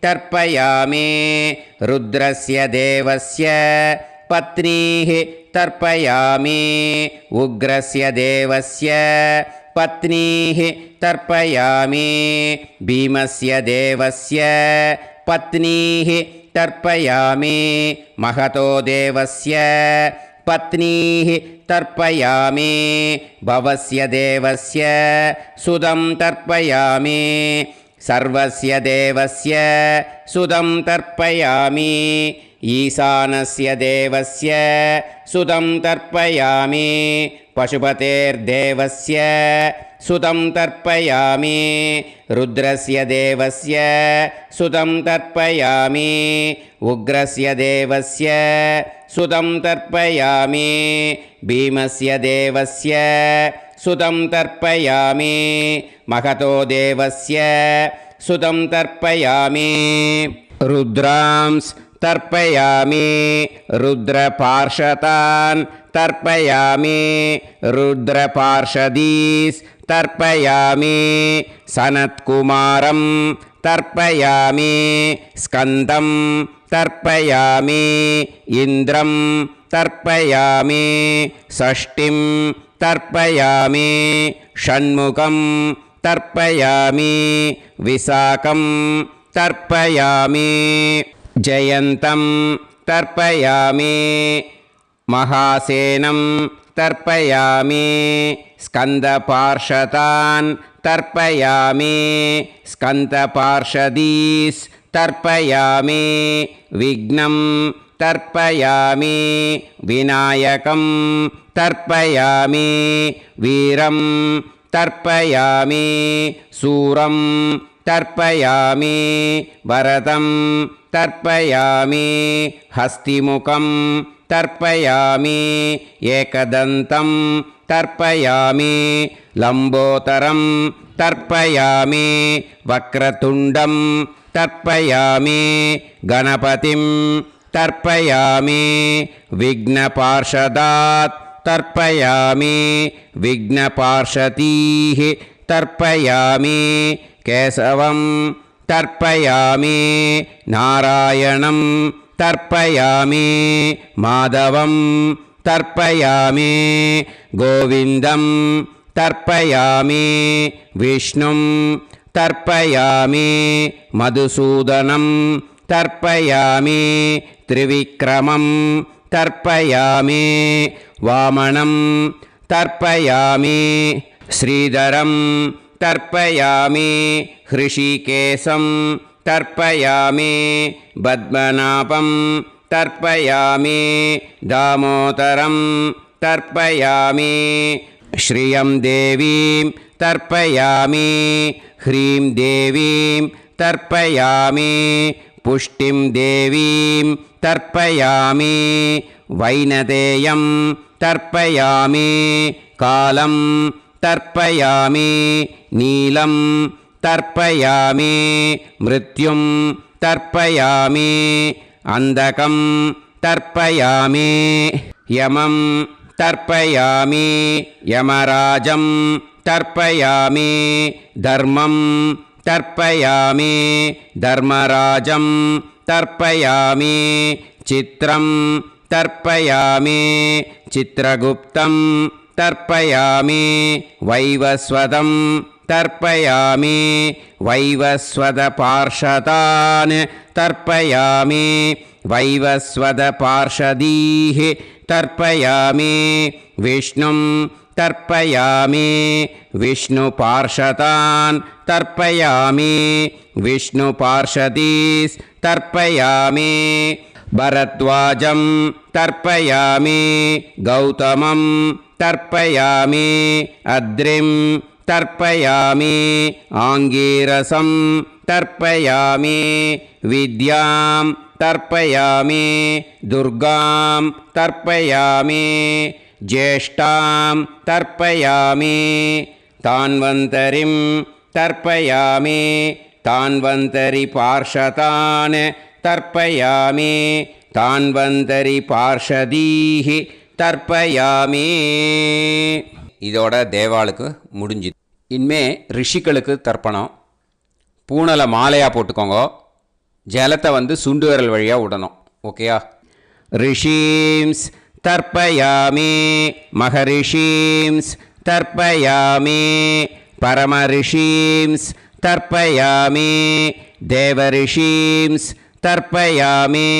तर्पयामि रुद्रस्य देवस्य पत्नीः तर्पयामि उग्रस्य देवस्य पत्नीः तर्पयामि भीमस्य देवस्य पत्नीः तर्पयामि महतो देवस्य पत्नीः तर्पयामि भवस्य देवस्य सुदं तर्पयामि सर्वस्य देवस्य सुदं तर्पयामि ईशानस्य देवस्य सुतं तर्पयामि पशुपतेर्देवस्य सुतं तर्पयामि रुद्रस्य देवस्य सुतं तर्पयामि उग्रस्य देवस्य सुतं तर्पयामि भीमस्य देवस्य सुतं तर्पयामि महतो देवस्य सुतं तर्पयामि रुद्रांस् तर्पयामि रुद्रपार्षदान् तर्पयामि रुद्रपार्षदीस् तर्पयामि सनत्कुमारं तर्पयामि स्कन्दं तर्पयामि इन्द्रं तर्पयामि षष्टिं तर्पयामि षण्मुखं तर्पयामि विशाखं तर्पयामि जयन्तं तर्पयामि महासेनं तर्पयामि स्कन्दपार्षदान् तर्पयामि स्कन्दपार्षदीस् तर्पयामि विघ्नं तर्पयामि विनायकं तर्पयामि वीरं तर्पयामि सूरं तर्पयामि वरदं तर्पयामि हस्तिमुखं तर्पयामि एकदन्तं तर्पयामि लम्बोदरं तर्पयामि वक्रतुण्डं तर्पयामि गणपतिं तर्पयामि विघ्नपार्षदात् तर्पयामि विघ्नपार्षदीः तर्पयामि केशवं तर्पयामि नारायणं तर्पयामि माधवं तर्पयामि गोविन्दं तर्पयामि विष्णुं तर्पयामि मधुसूदनं तर्पयामि त्रिविक्रमं तर्पयामि वामनं तर्पयामि श्रीधरं तर्पयामि हृषिकेशं तर्पयामि पद्मनाभं तर्पयामि दामोदरं तर्पयामि श्रियं देवीं तर्पयामि ह्रीं देवीं तर्पयामि पुष्टिं देवीं तर्पयामि वैनतेयं तर्पयामि कालं तर्पयामि नीलं तर्पयामि मृत्युं तर्पयामि अन्धकं तर्पयामि यमं तर्पयामि यमराजं तर्पयामि धर्मं तर्पयामि धर्मराजं तर्पयामि चित्रं तर्पयामि चित्रगुप्तं तर्पयामि वैवस्वतं तर्पयामि वैवस्वतपार्षदान् तर्पयामि वैवस्वतपार्षदीः तर्पयामि विष्णुं तर्पयामि विष्णुपार्षदान् तर्पयामि विष्णुपार्षदीस् तर्पयामि भरद्वाजं तर्पयामि गौतमं तर्पयामि अद्रिं तर्पयामि आङ्गीरसं तर्पयामि विद्यां तर्पयामि दुर्गां तर्पयामि ज्येष्ठां तर्पयामि तान्वन्तरिं तर्पयामि तान्वन्तरिपार्षदान् तर्पयामि तान्वन्तरिपार्षदीः தர்ப்பயாமி. இதோட தேவாளுக்கு முடிஞ்சுது. இனிமே ரிஷிகளுக்கு தர்ப்பணம். பூனலை மாலையாக போட்டுக்கோங்க. ஜலத்தை சுண்டு விரல் வழியாக விடணும். ஓகேயா? ரிஷீம்ஸ் தர்ப்பயாமி, மகரிஷீம்ஸ் தர்ப்பயாமி, பரமரிஷீம்ஸ் தர்ப்பயாமி, தேவரிஷீம்ஸ் தர்ப்பயாமி,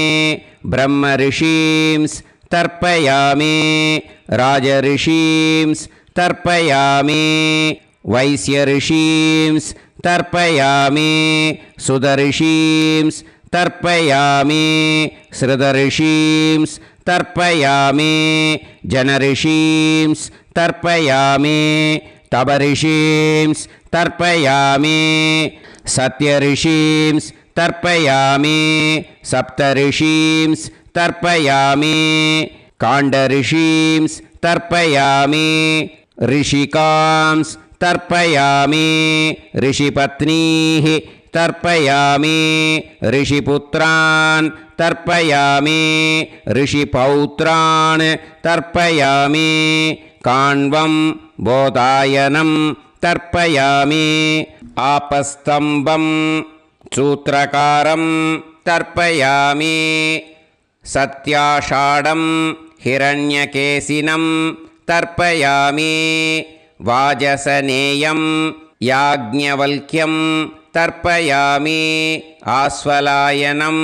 பிரம்மரிஷீம்ஸ் தர்ப்பயாமி, ராஜரிஷீம்ஸ் தர்ப்பயாமி, வைஸ்யரிஷீம்ஸ் தர்ப்பயாமி, சுதரிஷீம்ஸ் तर्पयामि श्रुतऋषींस् तर्पयामि जनऋषींस् तर्पयामि तपऋषींस् तर्पयामि सत्यऋषींस् तर्पयामि सप्तऋषींस् तर्पयामि काण्डऋषींस् तर्पयामि ऋषिकांस् तर्पयामि ऋषिपत्नीः तर्पयामि ऋषिपुत्रान् तर्पयामि ऋषिपौत्रान् तर्पयामि काण्वं बोधायनं तर्पयामि आपस्तम्भं सूत्रकारं तर्पयामि सत्याषाढं हिरण्यकेशिनं तर्पयामि वाजसनेयं याज्ञवल्क्यं तर्पयामि आस्वलायनं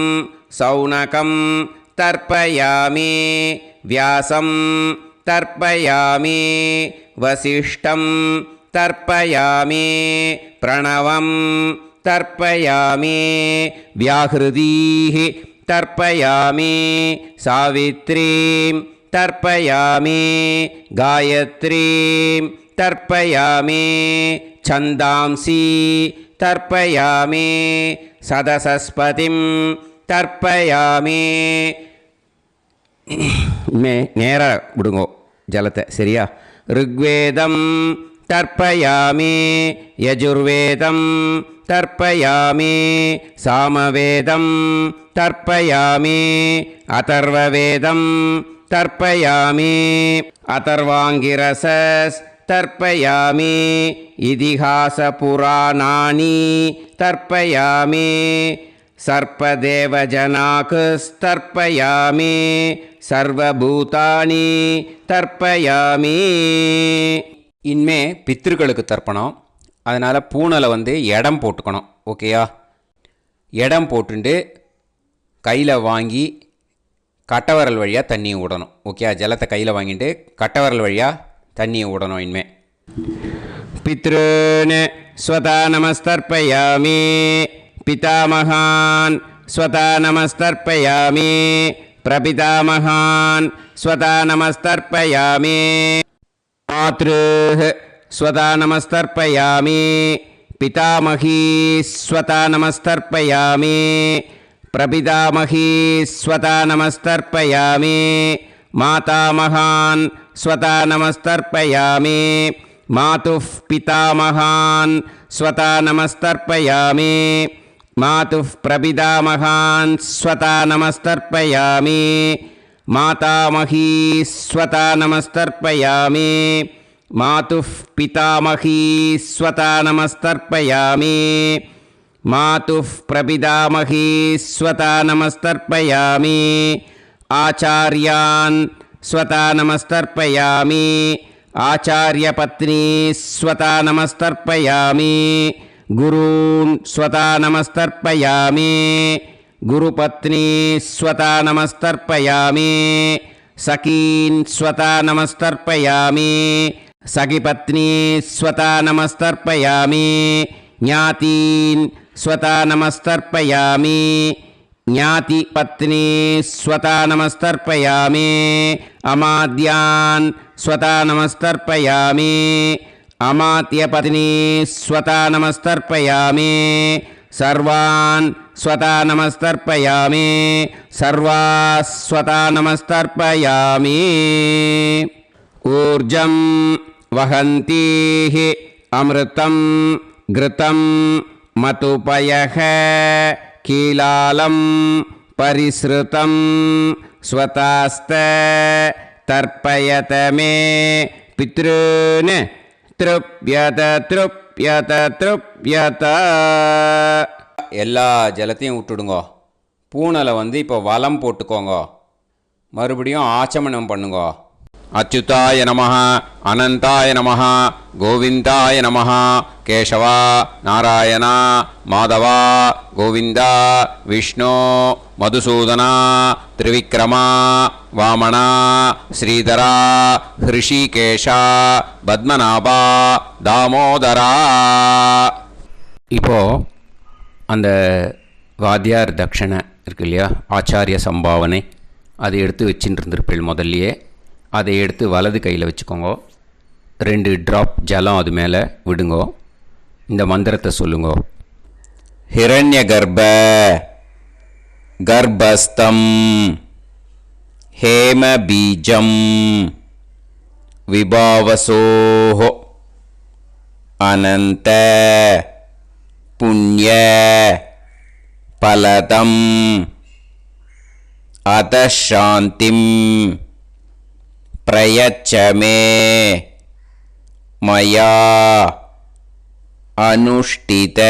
सौनकं तर्पयामि व्यासं तर्पयामि वसिष्ठं तर्पयामि प्रणवं तर्पयामि व्याहृतीः तर्पयामि सावित्रीं तर्पयामि गायत्रीं तर्पयामि छन्दांसि तर्पयामि सदसस्पतिं तर्पयामि நேரா விடுங்கோ ஜலத்தை சரியா ऋग्वेदं तर्पयामि यजुर्वेदं तर्पयामि सामवेदं तर्पयामि अथर्ववेदं तर्पयामि अथर्वाङ्गिरसस् तर्पयामि इतिहासपुराणानि तर्पयामि सर्पदेवजनाकस्तर्पयामि सर्वभूतानि तर्पयामि இனிமே பித்திருக்களுக்கு தர்ப்பணம். அதனால் பூனலை இடம் போட்டுக்கணும். ஓகேயா? இடம் போட்டுண்டு கையில் வாங்கி கட்டவரல் வழியாக தண்ணியை விடணும். ஓகேயா? ஜலத்தை கையில் வாங்கிட்டு கட்டவரல் வழியாக தண்ணியை விடணும். இனிமே पितॄन् स्वता नमस्तर्पयामि पितामहान् स्वता नमस्तर्पयामि प्रपितामहान् स्वता नमस्तर्पयामि मातृः स्वता नमस्तर्पयामि पितामही स्वता नमस्तर्पयामि प्रपितामही स्वता नमस्तर्पयामि मातामहान् स्वता नमस्तर्पयामि मातुः पितामहान् स्वता नमस्तर्पयामि मातुः प्रपितामहान् स्वता नमस्तर्पयामि मातामही स्वता नमस्तर्पयामि मातुः पितामही स्वता नमस्तर्पयामि मातुः प्रपितामही स्वता नमस्तर्पयामि आचार्यान् स्वता नमस्तर्पयामि आचार्यपत्नी स्वता नमस्तर्पयामि गुरून् स्वता नमस्तर्पयामि गुरुपत्नी स्वता नमस्तर्पयामि सखीन् स्वता नमस्तर्पयामि सखिपत्नी स्वता नमस्तर्पयामि ज्ञातीन् स्वता नमस्तर्पयामि ज्ञातिपत्नी स्वता नमस्तर्पयामि अमाद्यान् स्वता नमस्तर्पयामि अमात्यपत्नी स्वता नमस्तर्पयामि सर्वान् स्वता नमस्तर्पयामि सर्वाः स्वता नमस्तर्पयामि ऊर्जं वहन्तीः अमृतं घृतं मतुपयः कीलालं परिसृतं स्वतास्त तर्पयत मे पितॄन् तृप्यत तृप्यत तृप्यत எல்லா ஜலத்தையும் விட்டுடுங்கோ. பூனலை இப்போ வலம் போட்டுக்கோங்க. மறுபடியும் ஆச்சமனம் பண்ணுங்கோ. அச்சுதாய நமஹ அனந்தாய நமஹ கோவிந்தாய நமஹ கேசவா நாராயணா மாதவா கோவிந்தா விஷ்ணு மதுசூதனா திரிவிக்ரமா வாமனா ஸ்ரீதரா ஹிருஷிகேஷா பத்மநாபா தாமோதரா. இப்போ அந்த வாத்தியார் தட்சணை இருக்கு இல்லையா, ஆச்சாரிய சம்பாவனை, அதை எடுத்து வச்சுட்டு இருந்திருப்பேள் முதல்லையே. அதை எடுத்து வலது கையில் வச்சுக்கோங்க. 2 ட்ராப் ஜலம் அது மேலே விடுங்கோ. இந்த மந்திரத்தை சொல்லுங்கோ. ஹிரண்ய கர்ப்ப கர்ப்பஸ்தம் ஹேம பீஜம் விபாவசோஹோ அனந்த புண்ணிய பலதம் அதசாந்திம் பிரயச்சமே மயா அனுஷ்டித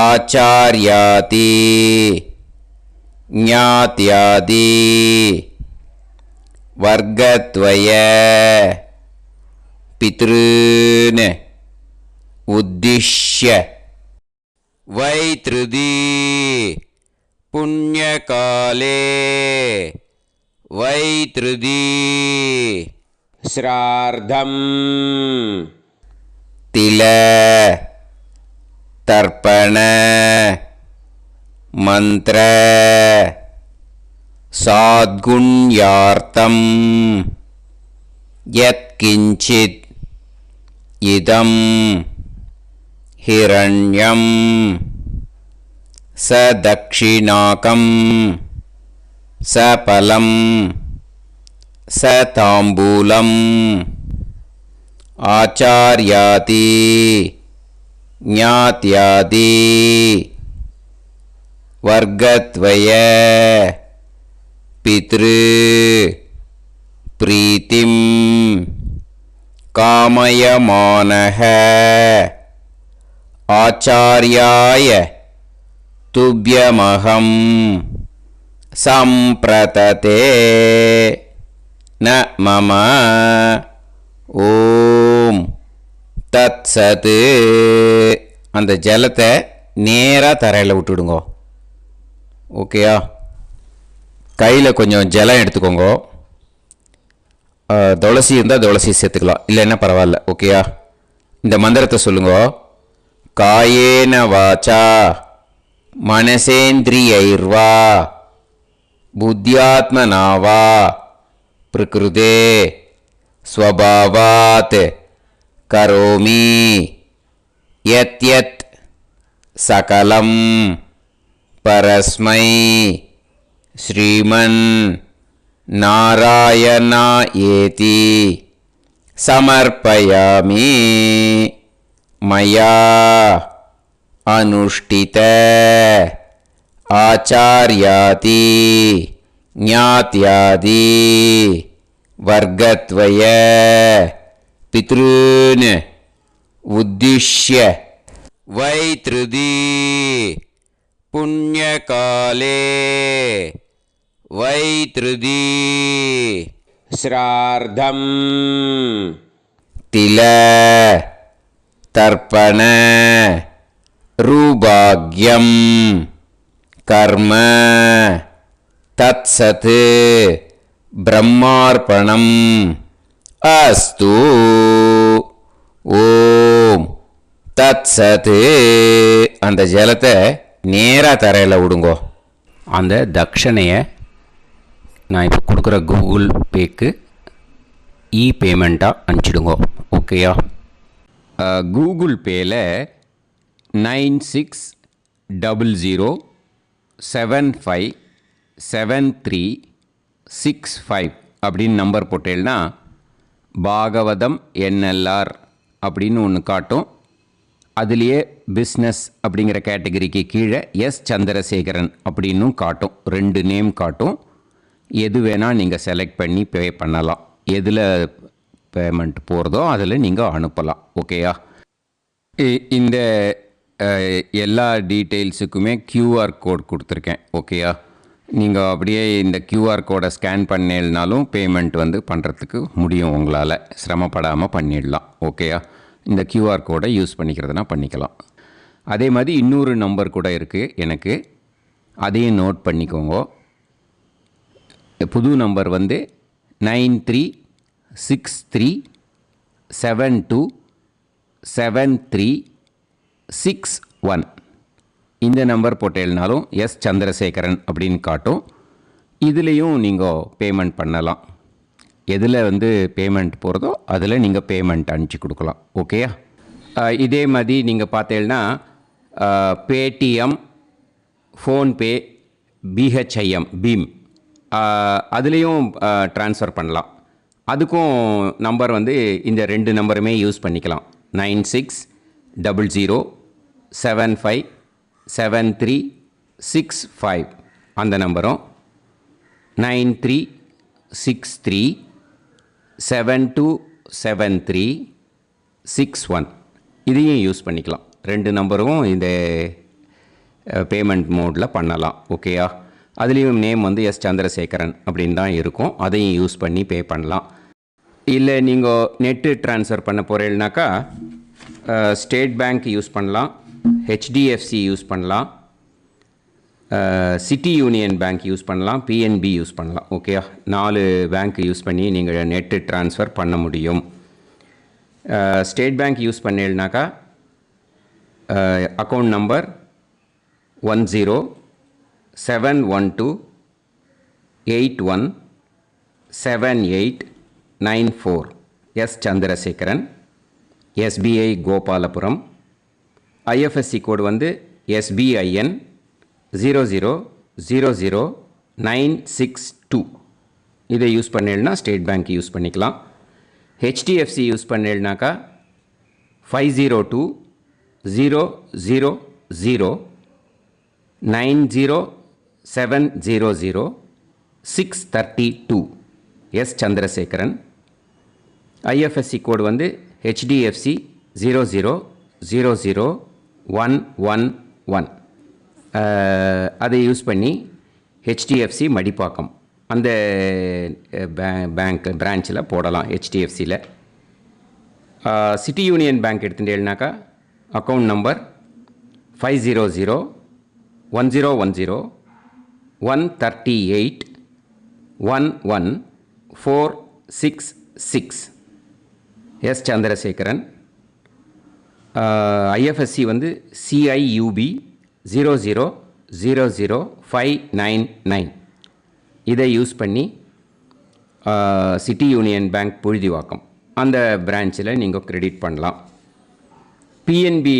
ஆச்சார்யாதி ஞாத்யாதி வர்க்கத்வய பித்ருன் உத்திஷ்ய வைத்ருதி புண்ணியகாலே வைத்ருதி ஸ்ரார்த்தம் தில தர்ப்பண மந்திர சாத்குண்யார்த்தம் யத்கிஞ்சித் இதம் ஹிரண்யம் சதக்ஷிணாகம் சபலம் சதாம்பூலம் ஆச்சார்யாதி ஞாத்யாதி வர்க்கத்வய பித்ரு பிரீத்திம் காமயமானஹ ஆச்சார்யாய துப்யமஹம் சம்பிரததே ந மம ஓம் தத் சத். அந்த ஜலத்தை நேராக தரையில் விட்டுடுங்கோ. ஓகேயா? கையில் கொஞ்சம் ஜலம் எடுத்துக்கோங்க. துளசி இருந்தால் துளசி சேர்த்துக்கலாம், இல்லைன்னா பரவாயில்ல. ஓகேயா? இந்த மந்திரத்தை சொல்லுங்க. காயேன வாச்சா மனசேந்திரியைர்வா புத்தியாத்மனாவா பிரகிருதே ஸ்வபாவாத் கரோமி யத் யத் சகலம் பரஸ்மை ஸ்ரீமன் நாராயணா ஏதி சமர்ப்பயாமி மயா அனுஷ்டித ஆச்சார்யாதி ஞாத்யாதி வர்க்கத்வய பித்ருன் உத்திஷ்ய வைத்ருதி புண்ணியகாலே வைத்ருதி ஸ்ரார்த்தம் தில தர்ப்பண ரூபாக்யம் கர்ம தத்சத் பிரம்மார்ப்பணம் அஸ்து. ஓம் தத்சத். அந்த ஜலத்தை நேராக தரையில் விடுங்கோ. அந்த தட்சணையை நான் இப்போ கொடுக்குற கூகுள் பேக்கு பேமெண்ட்டாக அனுப்பிச்சிடுங்கோ. ஓகேயா? கூகுள் பேயில் 9600757365 அப்படின்னு நம்பர் போட்டேன்னா பாகவதம் NLR அப்படின்னு ஒன்று காட்டும். அதுலேயே பிஸ்னஸ் அப்படிங்கிற கேட்டகரிக்கு கீழே சந்திரசேகரன் அப்படின்னும் காட்டும். 2 நேம் காட்டும். எது வேணால் நீங்கள் செலக்ட் பண்ணி பே பண்ணலாம். எதில் பேமெண்ட் போகிறதோ அதில் நீங்கள் அனுப்பலாம். ஓகேயா? இந்த எல்லா டீட்டெயில்ஸுக்குமே QR கோட் கொடுத்துருக்கேன். ஓகேயா? நீங்கள் அப்படியே இந்த QR கோடை ஸ்கேன் பண்ணேனாலும் பேமெண்ட் பண்ணுறதுக்கு முடியும். உங்களால் சிரமப்படாமல் பண்ணிடலாம். ஓகேயா? இந்த QR கோடை யூஸ் பண்ணிக்கிறதுனா பண்ணிக்கலாம். அதே மாதிரி இன்னொரு நம்பர் கூட இருக்குது எனக்கு, அதையும் நோட் பண்ணிக்கோங்க. புது நம்பர் 9363727361. இந்த நம்பர் போட்டேல்னாலும் எஸ் சந்திரசேகரன் அப்படின்னு காட்டும். இதுலேயும் நீங்கள் பேமெண்ட் பண்ணலாம். எதில் வந்து பேமெண்ட் போகிறதோ அதில் நீங்கள் பேமெண்ட் அனுப்பிச்சி கொடுக்கலாம். ஓகேயா? இதே மாதிரி நீங்கள் பார்த்தேன்னா பேடிஎம், ஃபோன்பே, பிஹெச்ஐஎம், பீம் அதுலேயும் ட்ரான்ஸ்ஃபர் பண்ணலாம். அதுக்கும் நம்பர் வந்து இந்த 2 நம்பருமே யூஸ் பண்ணிக்கலாம். 9600757365 அந்த நம்பரும் 9363727361 இதையும் யூஸ் பண்ணிக்கலாம். 2 நம்பரும் இந்த பேமெண்ட் மோடில் பண்ணலாம். ஓகேயா? அதுலேயும் நேம் வந்து எஸ் சந்திரசேகரன் அப்படின்னு தான் இருக்கும். அதையும் யூஸ் பண்ணி பே பண்ணலாம். இல்லை நீங்கள் நெட்டு ட்ரான்ஸ்ஃபர் பண்ண போகிறீங்கனாக்கா ஸ்டேட் பேங்க் யூஸ் பண்ணலாம், ஹெச்டிஎஃப்சி யூஸ் பண்ணலாம், சிட்டி யூனியன் பேங்க் யூஸ் பண்ணலாம், பிஎன்பி யூஸ் பண்ணலாம். ஓகேயா? 4 பேங்க் யூஸ் பண்ணி நீங்கள் நெட்டு ட்ரான்ஸ்ஃபர் பண்ண முடியும். ஸ்டேட் பேங்க் யூஸ் பண்ணீங்கனாக்கா account number 1071281789 S Chandrasekaran, SBI Gopalapuram. IFSC code வந்து SBIN 0000962. இதை யூஸ் பண்ணீங்கன்னா ஸ்டேட் பேங்க் யூஸ் பண்ணிக்கலாம். ஹெச்டிஎஃப்சி யூஸ் பண்ணீங்கனாக்கா 5020090700 எஸ் சந்திரசேகரன். ஐஎஃப்எஸ்சி கோடு வந்து HDFC 0000111. அதை யூஸ் பண்ணி ஹெச்டிஎஃப்சி மடிப்பாக்கம் அந்த பேங்க் பிரான்ச்சில் போடலாம். ஹெச்டிஎஃப்சியில் சிட்டி யூனியன் பேங்க் எடுத்துட்டேன்னாக்கா account number 5001010381146 S Chandrasekaran. IFSC வந்து CIUB 0000599. இதை யூஸ் பண்ணி சிட்டி யூனியன் பேங்க் புழுதிவாக்கம் அந்த பிரான்ச்சில் நீங்கள் கிரெடிட் பண்ணலாம். பிஎன்பி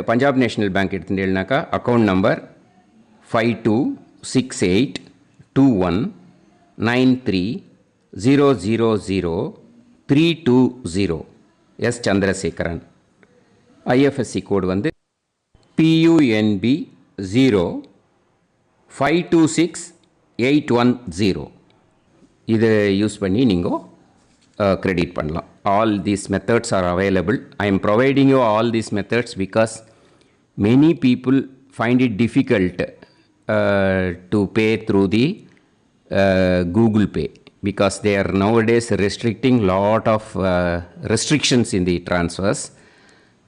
பஞ்சாப் நேஷ்னல் பேங்க் எடுத்துட்டேன்னாக்கா account number 52682193000320 S Chandrasekaran. IFSC code வந்து PUNB 0526810. இதை யூஸ் பண்ணி நீங்கள் கிரெடிட் பண்ணலாம். All these methods are available. I am providing you all these methods because many people find it difficult to pay through the Google Pay because they are nowadays restricting lot of restrictions in the transfers.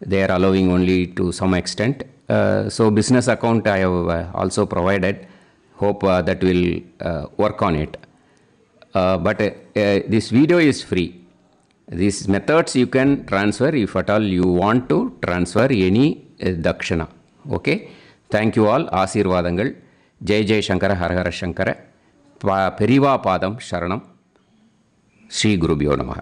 They are allowing only to some extent. So business account I have also provided. Hope that will work on it. But this video is free. These methods you can transfer if at all you want to transfer any dakshana. Okay. Thank you all. ஆசீர்வாதங்கள். ஜெய் ஜெய் சங்கர ஹரஹர சங்கர. பெரிவா பாதம் சரணம். ஸ்ரீ குருபியோ நமஹ.